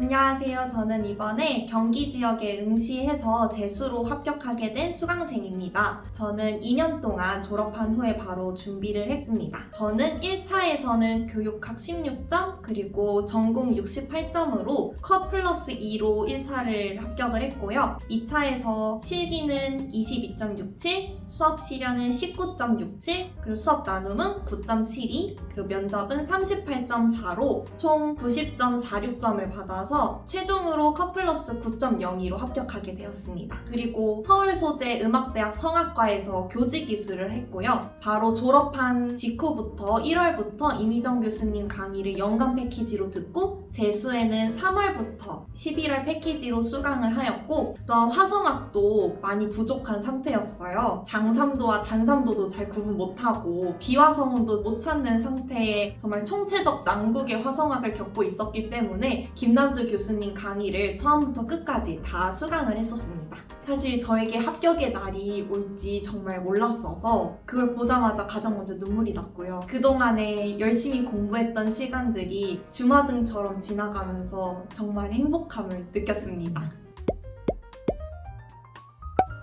안녕하세요. 저는 이번에 경기 지역에 응시해서 재수로 합격하게 된 수강생입니다. 저는 2년 동안 졸업한 후에 바로 준비를 했습니다. 저는 1차에서는 교육학 16점 그리고 전공 68점으로 컷 플러스 2로 1차를 합격을 했고요. 2차에서 실기는 22.67, 수업 실현은 19.67, 그리고 수업 나눔은 9.72, 그리고 면접은 38.4로 총 90.46점을 받아서 최종으로 컷 플러스 9.02로 합격하게 되었습니다. 그리고 서울 소재 음악대학 성악과에서 교직 이수를 했고요. 바로 졸업한 직후부터 1월부터 이미정 교수님 강의를 연간 패키지로 듣고 재수에는 3월부터 11월 패키지로 수강을 하였고, 또한 화성학도 많이 부족한 상태였어요. 장삼도와 단삼도도 잘 구분 못하고 비화성도 못 찾는 상태에 정말 총체적 난국의 화성학을 겪고 있었기 때문에 김남주 교수님 강의를 처음부터 끝까지 다 수강을 했었습니다. 사실 저에게 합격의 날이 올지 정말 몰랐어서 그걸 보자마자 가장 먼저 눈물이 났고요. 그동안에 열심히 공부했던 시간들이 주마등처럼 지나가면서 정말 행복함을 느꼈습니다.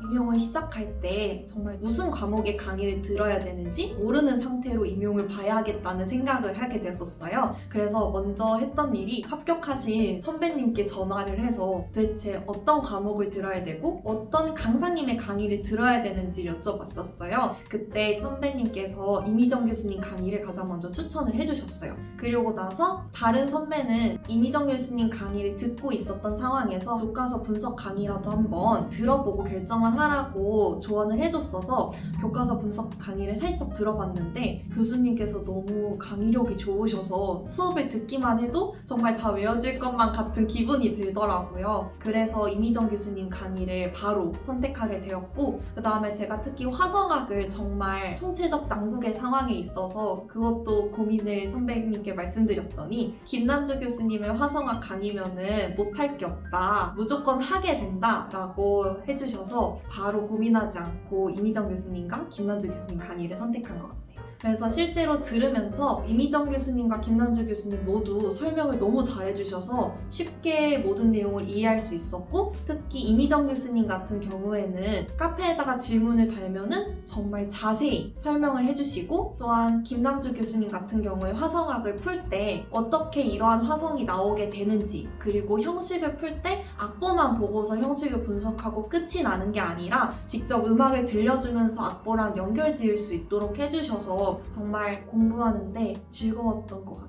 임용을 시작할 때 정말 무슨 과목의 강의를 들어야 되는지 모르는 상태로 임용을 봐야겠다는 생각을 하게 됐었어요. 그래서 먼저 했던 일이 합격하신 선배님께 전화를 해서 도대체 어떤 과목을 들어야 되고 어떤 강사님의 강의를 들어야 되는지 여쭤봤었어요. 그때 선배님께서 이미정 교수님 강의를 가장 먼저 추천을 해주셨어요. 그리고 나서 다른 선배는 이미정 교수님 강의를 듣고 있었던 상황에서 교과서 분석 강의라도 한번 들어보고 결정을 하라고 조언을 해줬어서 교과서 분석 강의를 살짝 들어봤는데 교수님께서 너무 강의력이 좋으셔서 수업을 듣기만 해도 정말 다 외워질 것만 같은 기분이 들더라고요. 그래서 이미정 교수님 강의를 바로 선택하게 되었고, 그 다음에 제가 특히 화성학을 정말 총체적 난국의 상황에 있어서 그것도 고민을 선배님께 말씀드렸더니 김남주 교수님의 화성학 강의면은 못할 게 없다, 무조건 하게 된다 라고 해주셔서 바로 고민하지 않고 이미정 교수님과 김남주 교수님 강의를 선택한 것 같아요. 그래서 실제로 들으면서 이미정 교수님과 김남주 교수님 모두 설명을 너무 잘해주셔서 쉽게 모든 내용을 이해할 수 있었고, 특히 이미정 교수님 같은 경우에는 카페에다가 질문을 달면은 정말 자세히 설명을 해주시고, 또한 김남주 교수님 같은 경우에 화성학을 풀 때 어떻게 이러한 화성이 나오게 되는지, 그리고 형식을 풀 때 악보만 보고서 형식을 분석하고 끝이 나는 게 아니라 직접 음악을 들려주면서 악보랑 연결 지을 수 있도록 해주셔서 정말 공부하는데 즐거웠던 것 같아요.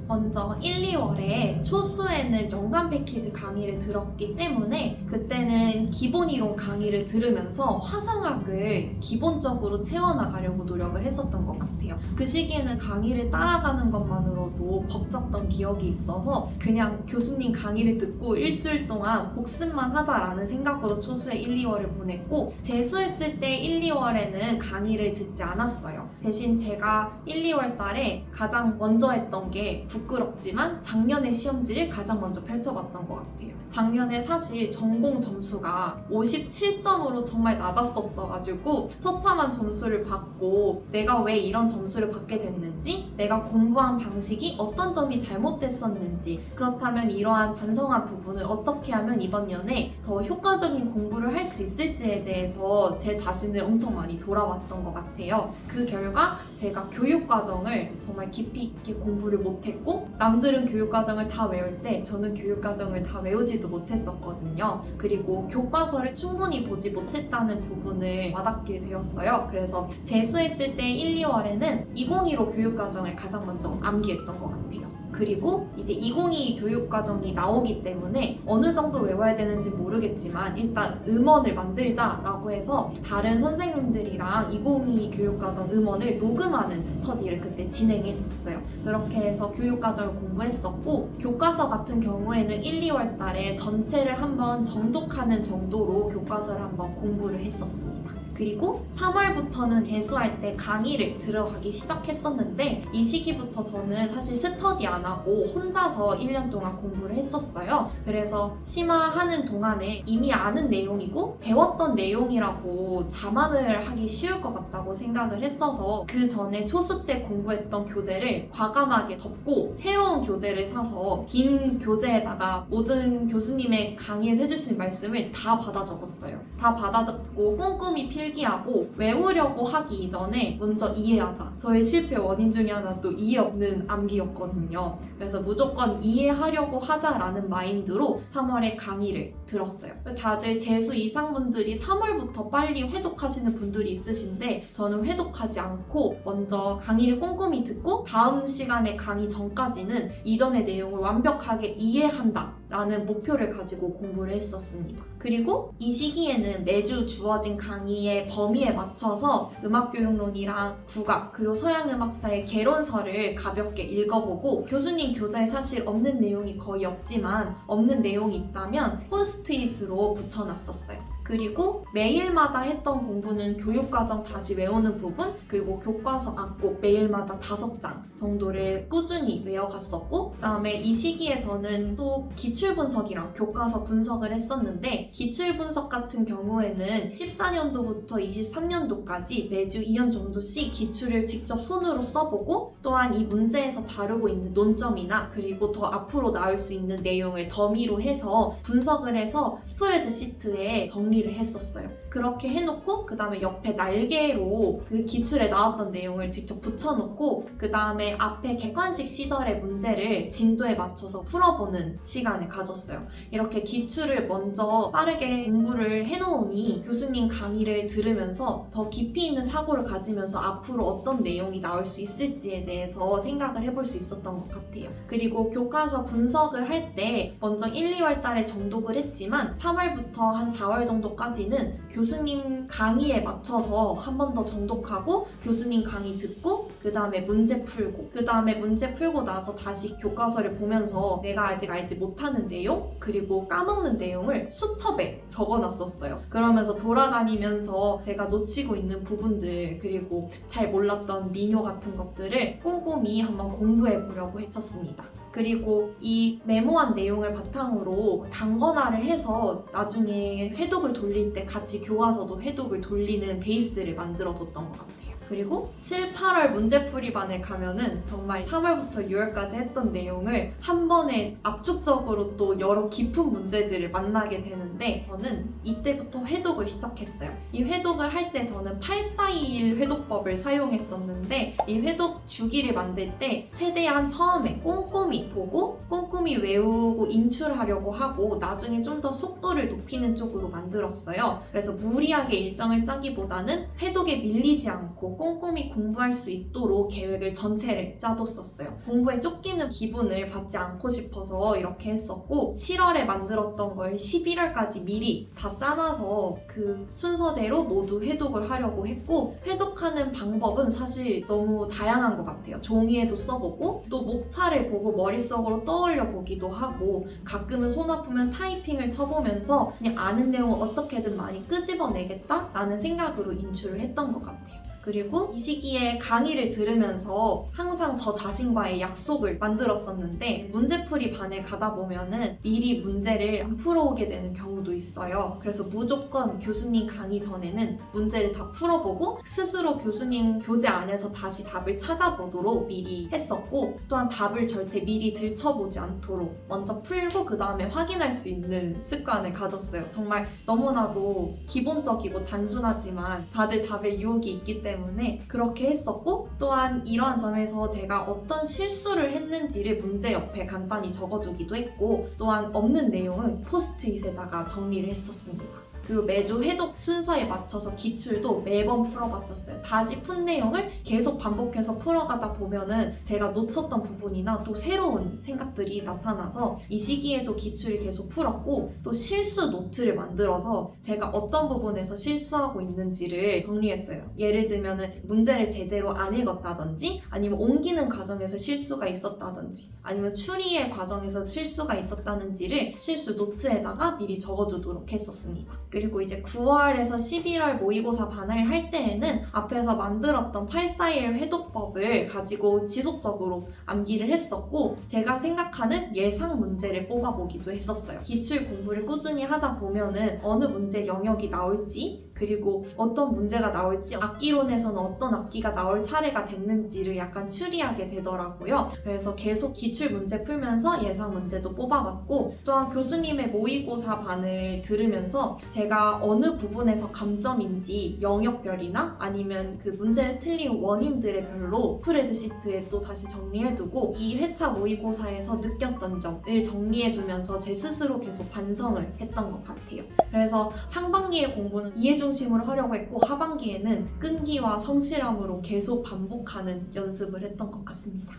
먼저 1, 2월에 초수에는 연간 패키지 강의를 들었기 때문에 그때는 기본 이론 강의를 들으면서 화성학을 기본적으로 채워나가려고 노력을 했었던 것 같아요. 그 시기에는 강의를 따라가는 것만으로도 벅찼던 기억이 있어서 그냥 교수님 강의를 듣고 일주일 동안 복습만 하자라는 생각으로 초수의 1, 2월을 보냈고, 재수했을 때 1, 2월에는 강의를 듣지 않았어요. 대신 제가 1, 2월 달에 가장 먼저 했던 게 부끄럽지만 작년의 시험지를 가장 먼저 펼쳐봤던 것 같아요. 작년에 사실 전공 점수가 57점으로 정말 낮았었어가지고 처참한 점수를 받고 내가 왜 이런 점수를 받게 됐는지, 내가 공부한 방식이 어떤 점이 잘못됐었는지, 그렇다면 이러한 반성한 부분을 어떻게 하면 이번 연에 더 효과적인 공부를 할 수 있을지에 대해서 제 자신을 엄청 많이 돌아봤던 것 같아요. 그 결과 제가 교육과정을 정말 깊이 있게 공부를 못했고, 남들은 교육과정을 다 외울 때 저는 교육과정을 다 외우지도 못했었거든요. 그리고 교과서를 충분히 보지 못했다는 부분을 와닿게 되었어요. 그래서 재수했을 때 1, 2월에는 2025 교육과정을 가장 먼저 암기했던 것 같아요. 그리고 이제 2022 교육과정이 나오기 때문에 어느 정도 외워야 되는지 모르겠지만 일단 음원을 만들자라고 해서 다른 선생님들이랑 2022 교육과정 음원을 녹음하는 스터디를 그때 진행했었어요. 그렇게 해서 교육과정을 공부했었고, 교과서 같은 경우에는 1, 2월 달에 전체를 한번 정독하는 정도로 교과서를 한번 공부를 했었습니다. 그리고 3월부터는 재수할 때 강의를 들어가기 시작했었는데 이 시기부터 저는 사실 스터디 안 하고 혼자서 1년 동안 공부를 했었어요. 그래서 심화하는 동안에 이미 아는 내용이고 배웠던 내용이라고 자만을 하기 쉬울 것 같다고 생각을 했어서 그 전에 초수 때 공부했던 교재를 과감하게 덮고 새로운 교재를 사서 빈 교재에다가 모든 교수님의 강의에서 해주신 말씀을 다 받아 적었어요. 다 받아 적고 꼼꼼히 필기하고 외우려고 하기 이전에 먼저 이해하자. 저의 실패 원인 중에 하나 또 이해 없는 암기였거든요. 그래서 무조건 이해하려고 하자라는 마인드로 3월에 강의를 들었어요. 다들 재수 이상분들이 3월부터 빨리 회독하시는 분들이 있으신데 저는 회독하지 않고 먼저 강의를 꼼꼼히 듣고 다음 시간에 강의 전까지는 이전의 내용을 완벽하게 이해한다 라는 목표를 가지고 공부를 했었습니다. 그리고 이 시기에는 매주 주어진 강의의 범위에 맞춰서 음악교육론이랑 국악 그리고 서양음악사의 개론서를 가볍게 읽어보고 교수님 교재에 사실 없는 내용이 거의 없지만 없는 내용이 있다면 포스트잇으로 붙여놨었어요. 그리고 매일마다 했던 공부는 교육과정 다시 외우는 부분 그리고 교과서 앞곡 매일마다 5장 정도를 꾸준히 외워갔었고 그다음에 이 시기에 저는 또 기출분석이랑 교과서 분석을 했었는데 기출분석 같은 경우에는 14년도부터 23년도까지 매주 2년 정도씩 기출을 직접 손으로 써보고 또한 이 문제에서 다루고 있는 논점이나 그리고 더 앞으로 나올 수 있는 내용을 더미로 해서 분석을 해서 스프레드시트에 정리를 했었어요. 그렇게 해놓고 그 다음에 옆에 날개로 그 기출에 나왔던 내용을 직접 붙여놓고 그 다음에 앞에 객관식 시설의 문제를 진도에 맞춰서 풀어보는 시간을 가졌어요. 이렇게 기출을 먼저 빠르게 공부를 해놓으니 교수님 강의를 들으면서 더 깊이 있는 사고를 가지면서 앞으로 어떤 내용이 나올 수 있을지에 대해서 생각을 해볼 수 있었던 것 같아요. 그리고 교과서 분석을 할 때 먼저 1, 2월 달에 정독을 했지만 3월부터 한 4월 정도까지는 교수님 강의에 맞춰서 한 번 더 정독하고 교수님 강의 듣고 그 다음에 문제 풀고 그 다음에 문제 풀고 나서 다시 교과서를 보면서 내가 아직 알지 못하는 내용 그리고 까먹는 내용을 수첩에 적어놨었어요. 그러면서 돌아다니면서 제가 놓치고 있는 부분들 그리고 잘 몰랐던 민요 같은 것들을 꼼꼼히 한번 공부해 보려고 했었습니다. 그리고 이 메모한 내용을 바탕으로 단권화를 해서 나중에 회독을 돌릴 때 같이 교과서도 회독을 돌리는 베이스를 만들어뒀던 것 같아요. 그리고 7, 8월 문제풀이반에 가면은 정말 3월부터 6월까지 했던 내용을 한 번에 압축적으로 또 여러 깊은 문제들을 만나게 되는데 저는 이때부터 회독을 시작했어요. 이 회독을 할 때 저는 8-4-2-1 회독법을 사용했었는데 이 회독 주기를 만들 때 최대한 처음에 꼼꼼히 보고 꼼꼼히 외우고 인출하려고 하고 나중에 좀 더 속도를 높이는 쪽으로 만들었어요. 그래서 무리하게 일정을 짜기보다는 회독에 밀리지 않고 꼼꼼히 공부할 수 있도록 계획을 전체를 짜뒀었어요. 공부에 쫓기는 기분을 받지 않고 싶어서 이렇게 했었고 7월에 만들었던 걸 11월까지 미리 다 짜놔서 그 순서대로 모두 회독을 하려고 했고 회독하는 방법은 사실 너무 다양한 것 같아요. 종이에도 써보고 또 목차를 보고 머릿속으로 떠올려 보기도 하고 가끔은 손 아프면 타이핑을 쳐보면서 그냥 아는 내용을 어떻게든 많이 끄집어내겠다라는 생각으로 인출을 했던 것 같아요. 그리고 이 시기에 강의를 들으면서 항상 저 자신과의 약속을 만들었었는데 문제풀이 반에 가다 보면은 미리 문제를 안 풀어오게 되는 경우도 있어요. 그래서 무조건 교수님 강의 전에는 문제를 다 풀어보고 스스로 교수님 교재 안에서 다시 답을 찾아보도록 미리 했었고 또한 답을 절대 미리 들춰보지 않도록 먼저 풀고 그 다음에 확인할 수 있는 습관을 가졌어요. 정말 너무나도 기본적이고 단순하지만 다들 답에 유혹이 있기 때문에 그렇게 했었고 또한 이러한 점에서 제가 어떤 실수를 했는지를 문제 옆에 간단히 적어두기도 했고 또한 없는 내용은 포스트잇에다가 정리를 했었습니다. 그리고 매주 회독 순서에 맞춰서 기출도 매번 풀어봤었어요. 다시 푼 내용을 계속 반복해서 풀어가다 보면은 제가 놓쳤던 부분이나 또 새로운 생각들이 나타나서 이 시기에도 기출을 계속 풀었고 또 실수 노트를 만들어서 제가 어떤 부분에서 실수하고 있는지를 정리했어요. 예를 들면은 문제를 제대로 안 읽었다든지 아니면 옮기는 과정에서 실수가 있었다든지 아니면 추리의 과정에서 실수가 있었다는지를 실수 노트에다가 미리 적어두도록 했었습니다. 그리고 이제 9월에서 11월 모의고사 반을 할 때에는 앞에서 만들었던 841 회독법을 가지고 지속적으로 암기를 했었고, 제가 생각하는 예상 문제를 뽑아보기도 했었어요. 기출 공부를 꾸준히 하다 보면은 어느 문제 영역이 나올지, 그리고 어떤 문제가 나올지, 악기론에서는 어떤 악기가 나올 차례가 됐는지를 약간 추리하게 되더라고요. 그래서 계속 기출 문제 풀면서 예상 문제도 뽑아봤고, 또한 교수님의 모의고사 반을 들으면서 제가 어느 부분에서 감점인지 영역별이나 아니면 그 문제를 틀린 원인들의 별로 스프레드시트에 또 다시 정리해두고, 이 회차 모의고사에서 느꼈던 점을 정리해두면서 제 스스로 계속 반성을 했던 것 같아요. 그래서 상반기의 공부는 이해 중심으로 하려고 했고, 하반기에는 끈기와 성실함으로 계속 반복하는 연습을 했던 것 같습니다.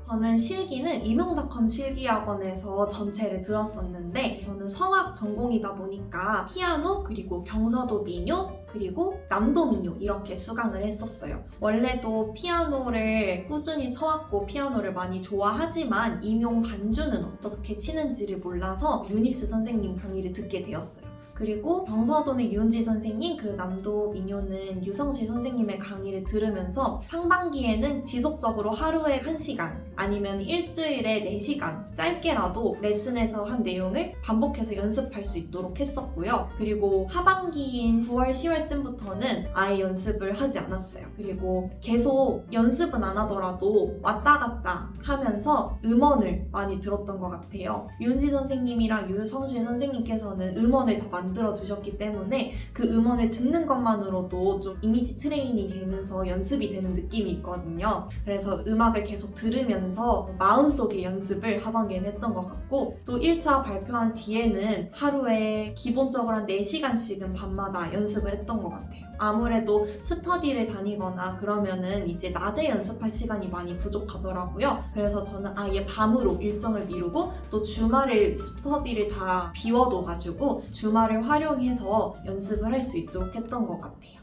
저는 실기는 임용닷컴 실기학원에서 전체를 들었었는데, 저는 성악 전공이다 보니까 피아노, 그리고 경서도 민요, 그리고 남도 민요 이렇게 수강을 했었어요. 원래도 피아노를 꾸준히 쳐왔고 피아노를 많이 좋아하지만 임용 반주는 어떻게 치는지를 몰라서 유니스 선생님 강의를 듣게 되었어요. 그리고 경서도는 유은지 선생님, 그리고 남도 민요는 유성실 선생님의 강의를 들으면서 상반기에는 지속적으로 하루에 1시간 아니면 일주일에 4시간 짧게라도 레슨에서 한 내용을 반복해서 연습할 수 있도록 했었고요. 그리고 하반기인 9월, 10월쯤부터는 아예 연습을 하지 않았어요. 그리고 계속 연습은 안 하더라도 왔다 갔다 하면서 음원을 많이 들었던 것 같아요. 유은지 선생님이랑 유성실 선생님께서는 음원을 다 만들어 주셨기 때문에 그 음원을 듣는 것만으로도 좀 이미지 트레이닝이 되면서 연습이 되는 느낌이 있거든요. 그래서 음악을 계속 들으면서 마음속의 연습을 하반기에는 했던 것 같고, 또 1차 발표한 뒤에는 하루에 기본적으로 한 4시간씩은 밤마다 연습을 했던 것 같아요. 아무래도 스터디를 다니거나 그러면은 이제 낮에 연습할 시간이 많이 부족하더라고요. 그래서 저는 아예 밤으로 일정을 미루고, 또 주말을 스터디를 다 비워둬가지고 주말을 활용해서 연습을 할 수 있도록 했던 것 같아요.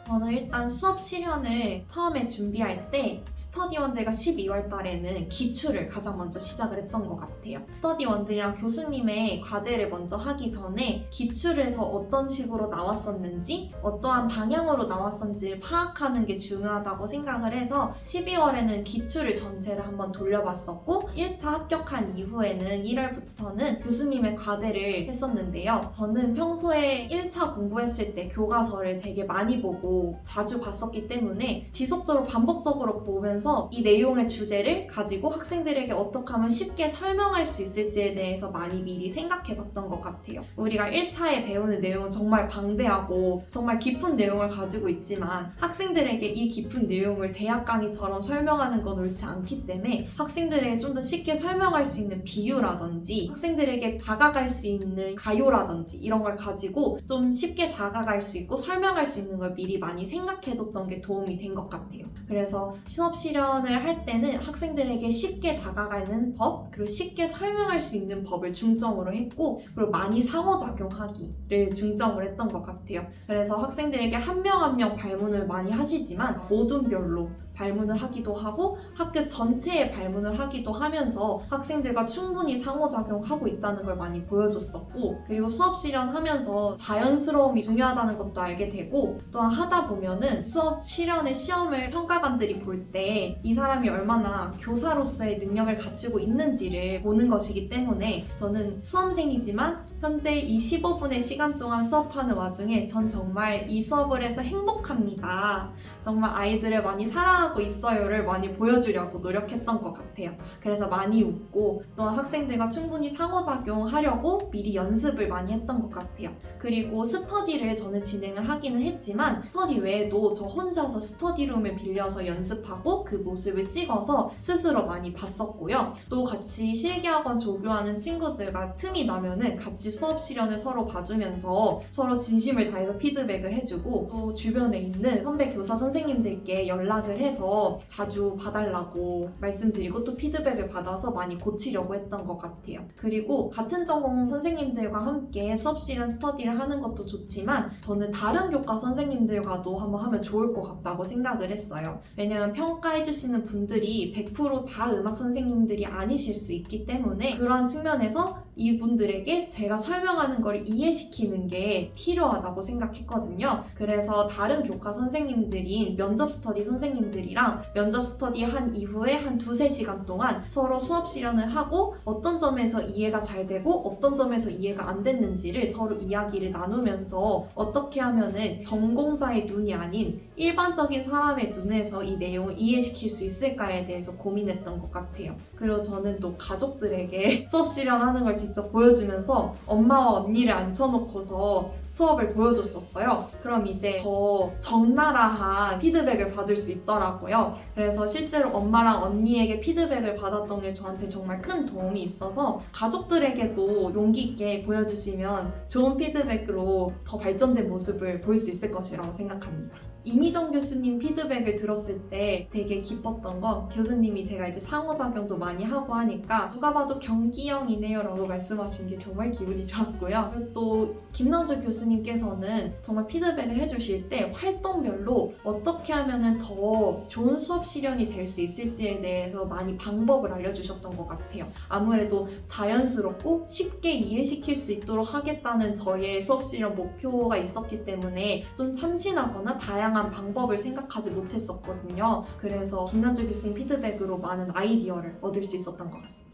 저는 일단 수업 실현을 처음에 준비할 때 스터디원들과 12월 달에는 기출을 가장 먼저 시작을 했던 것 같아요. 스터디원들이랑 교수님의 과제를 먼저 하기 전에 기출에서 어떤 식으로 나왔었는지, 어떠한 방향으로 나왔었는지를 파악하는 게 중요하다고 생각을 해서 12월에는 기출을 전체를 한번 돌려봤었고, 1차 합격한 이후에는 1월부터는 교수님의 과제를 했었는데요. 저는 평소에 1차 공부했을 때 교과서를 되게 많이 보고 자주 봤었기 때문에 지속적으로 반복적으로 보면서 이 내용의 주제를 가지고 학생들에게 어떻게 하면 쉽게 설명할 수 있을지에 대해서 많이 미리 생각해 봤던 것 같아요. 우리가 1차에 배우는 내용은 정말 방대하고 정말 깊은 내용을 가지고 있지만 학생들에게 이 깊은 내용을 대학 강의처럼 설명하는 건 옳지 않기 때문에 학생들에게 좀 더 쉽게 설명할 수 있는 비유라든지 학생들에게 다가갈 수 있는 가요라든지 이런 걸 가지고 좀 쉽게 다가갈 수 있고 설명할 수 있는 걸 미리 많이 생각해뒀던 게 도움이 된 것 같아요. 그래서 수업 실현을 할 때는 학생들에게 쉽게 다가가는 법, 그리고 쉽게 설명할 수 있는 법을 중점으로 했고, 그리고 많이 상호작용하기를 중점으로 했던 것 같아요. 그래서 학생들에게 한 명 한 명 발문을 많이 하시지만 모둠별로 발문을 하기도 하고 학교 전체에 발문을 하기도 하면서 학생들과 충분히 상호작용하고 있다는 걸 많이 보여줬었고, 그리고 수업 실현하면서 자연스러움이 중요하다는 것도 알게 되고, 또한 하다 보면은 수업 실현의 시험을 평가관들이 볼 때 이 사람이 얼마나 교사로서의 능력을 갖추고 있는지를 보는 것이기 때문에 저는 수험생이지만 현재 이 15분의 시간 동안 수업하는 와중에 전 정말 이 수업을 해서 행복합니다. 정말 아이들을 많이 사랑하고 있어요를 많이 보여주려고 노력했던 것 같아요. 그래서 많이 웃고 또한 학생들과 충분히 상호작용하려고 미리 연습을 많이 했던 것 같아요. 그리고 스터디를 저는 진행을 하기는 했지만 스터디 외에도 저 혼자서 스터디룸을 빌려서 연습하고 그 모습을 찍어서 스스로 많이 봤었고요. 또 같이 실기학원 조교하는 친구들과 틈이 나면은 같이 수업 시련을 서로 봐주면서 서로 진심을 다해서 피드백을 해주고 또 주변에 있는 선배 교사 선생님들께 연락을 해서 자주 봐달라고 말씀드리고 또 피드백을 받아서 많이 고치려고 했던 것 같아요. 그리고 같은 전공 선생님들과 함께 수업 시련 스터디를 하는 것도 좋지만 저는 다른 교과 선생님들과도 한번 하면 좋을 것 같다고 생각을 했어요. 왜냐면 평가해주시는 분들이 100% 다 음악 선생님들이 아니실 수 있기 때문에 그러한 측면에서 이분들에게 제가 설명하는 걸 이해시키는 게 필요하다고 생각했거든요. 그래서 다른 교과 선생님들인 면접 스터디 선생님들이랑 면접 스터디 한 이후에 한 2-3시간 동안 서로 수업 실현을 하고 어떤 점에서 이해가 잘 되고 어떤 점에서 이해가 안 됐는지를 서로 이야기를 나누면서 어떻게 하면은 전공자의 눈이 아닌 일반적인 사람의 눈에서 이 내용을 이해시킬 수 있을까에 대해서 고민했던 것 같아요. 그리고 저는 또 가족들에게 수업 실현하는 걸 직접 보여주면서 엄마와 언니를 앉혀놓고서 수업을 보여줬었어요. 그럼 이제 더 적나라한 피드백을 받을 수 있더라고요. 그래서 실제로 엄마랑 언니에게 피드백을 받았던 게 저한테 정말 큰 도움이 있어서 가족들에게도 용기 있게 보여주시면 좋은 피드백으로 더 발전된 모습을 볼 수 있을 것이라고 생각합니다. 이미정 교수님 피드백을 들었을 때 되게 기뻤던 건 교수님이 제가 이제 상호작용도 많이 하고 하니까 누가 봐도 경기형이네요 라고 말씀하신 게 정말 기분이 좋았고요. 그리고 또 김남주 교수님께서는 정말 피드백을 해주실 때 활동별로 어떻게 하면 더 좋은 수업 실현이 될 수 있을지에 대해서 많이 방법을 알려주셨던 것 같아요. 아무래도 자연스럽고 쉽게 이해시킬 수 있도록 하겠다는 저의 수업 실현 목표가 있었기 때문에 좀 참신하거나 다양한 방법을 생각하지 못했었거든요. 그래서 김남주 교수님 피드백으로 많은 아이디어를 얻을 수 있었던 것 같습니다.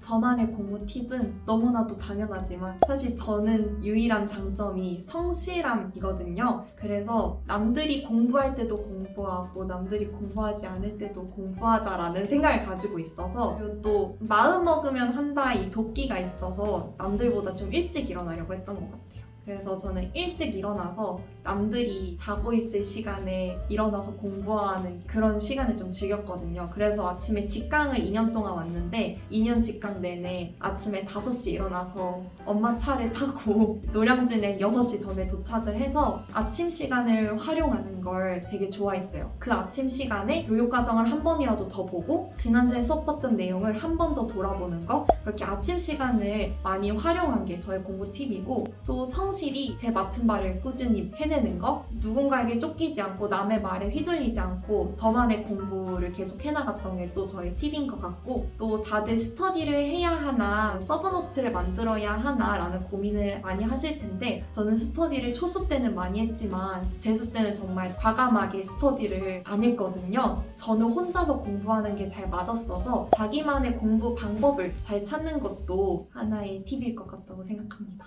저만의 공부 팁은 너무나도 당연하지만 사실 저는 유일한 장점이 성실함이거든요. 그래서 남들이 공부할 때도 공부하고 남들이 공부하지 않을 때도 공부하자라는 생각을 가지고 있어서 그리고 또 마음 먹으면 한다 이 도끼가 있어서 남들보다 좀 일찍 일어나려고 했던 것 같아요. 그래서 저는 일찍 일어나서 남들이 자고 있을 시간에 일어나서 공부하는 그런 시간을 좀 즐겼거든요. 그래서 아침에 직강을 2년 동안 왔는데 2년 직강 내내 아침에 5시 일어나서 엄마 차를 타고 노량진에 6시 전에 도착을 해서 아침 시간을 활용하는 걸 되게 좋아했어요. 그 아침 시간에 교육과정을 한 번이라도 더 보고 지난주에 수업했던 내용을 한 번 더 돌아보는 거 그렇게 아침 시간을 많이 활용한 게 저의 공부 팁이고 또 성실히 제 맡은 바를 꾸준히 해내는 거 누군가에게 쫓기지 않고 남의 말에 휘둘리지 않고 저만의 공부를 계속 해나갔던 게 또 저의 팁인 것 같고 또 다들 스터디를 해야 하나 서브노트를 만들어야 하나 라는 고민을 많이 하실 텐데 저는 스터디를 초수 때는 많이 했지만 재수 때는 정말 과감하게 스터디를 안 했거든요. 저는 혼자서 공부하는 게 잘 맞았어서 자기만의 공부 방법을 잘 찾는 것도 하나의 팁일 것 같다고 생각합니다.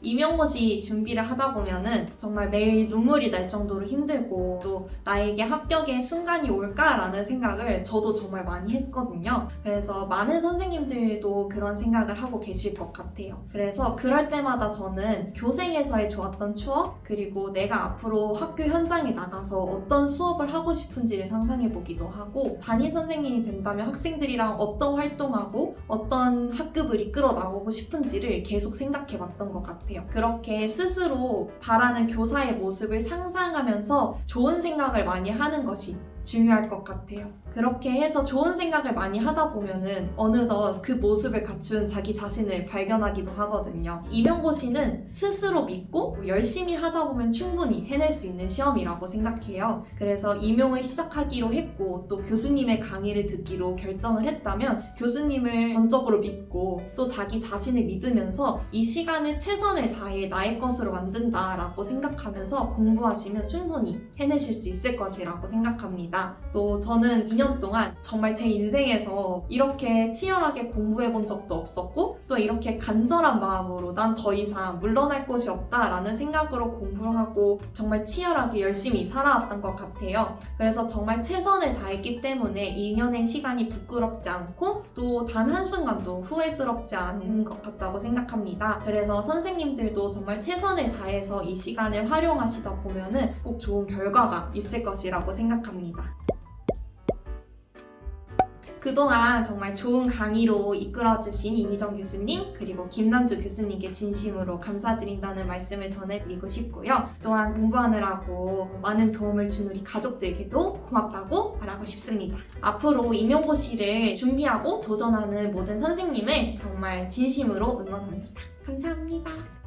임용고시 준비를 하다 보면은 정말 매일 눈물이 날 정도로 힘들고 또 나에게 합격의 순간이 올까라는 생각을 저도 정말 많이 했거든요. 그래서 많은 선생님들도 그런 생각을 하고 계실 것 같아요. 그래서 그럴 때마다 저는 교생에서의 좋았던 추억 그리고 내가 앞으로 학교 현장에 나가서 어떤 수업을 하고 싶은지를 상상해보기도 하고 담임 선생님이 된다면 학생들이랑 어떤 활동하고 어떤 학급을 이끌어 나오고 싶은지를 계속 생각해봤던 것 같아요. 그렇게 스스로 바라는 교사의 모습을 상상하면서 좋은 생각을 많이 하는 것이 중요할 것 같아요. 그렇게 해서 좋은 생각을 많이 하다 보면은 어느덧 그 모습을 갖춘 자기 자신을 발견하기도 하거든요. 임용고시는 스스로 믿고 열심히 하다 보면 충분히 해낼 수 있는 시험이라고 생각해요. 그래서 임용을 시작하기로 했고 또 교수님의 강의를 듣기로 결정을 했다면 교수님을 전적으로 믿고 또 자기 자신을 믿으면서 이 시간을 최선을 다해 나의 것으로 만든다라고 생각하면서 공부하시면 충분히 해내실 수 있을 것이라고 생각합니다. 또 저는 2년 동안 정말 제 인생에서 이렇게 치열하게 공부해 본 적도 없었고 또 이렇게 간절한 마음으로 난 더 이상 물러날 곳이 없다라는 생각으로 공부를 하고 정말 치열하게 열심히 살아왔던 것 같아요. 그래서 정말 최선을 다했기 때문에 2년의 시간이 부끄럽지 않고 또 단 한순간도 후회스럽지 않은 것 같다고 생각합니다. 그래서 선생님들도 정말 최선을 다해서 이 시간을 활용하시다 보면은 꼭 좋은 결과가 있을 것이라고 생각합니다. 그동안 정말 좋은 강의로 이끌어주신 이미정 교수님 그리고 김남주 교수님께 진심으로 감사드린다는 말씀을 전해드리고 싶고요. 또한 공부하느라고 많은 도움을 준 우리 가족들께도 고맙다고 말하고 싶습니다. 앞으로 임용고시를 준비하고 도전하는 모든 선생님을 정말 진심으로 응원합니다. 감사합니다.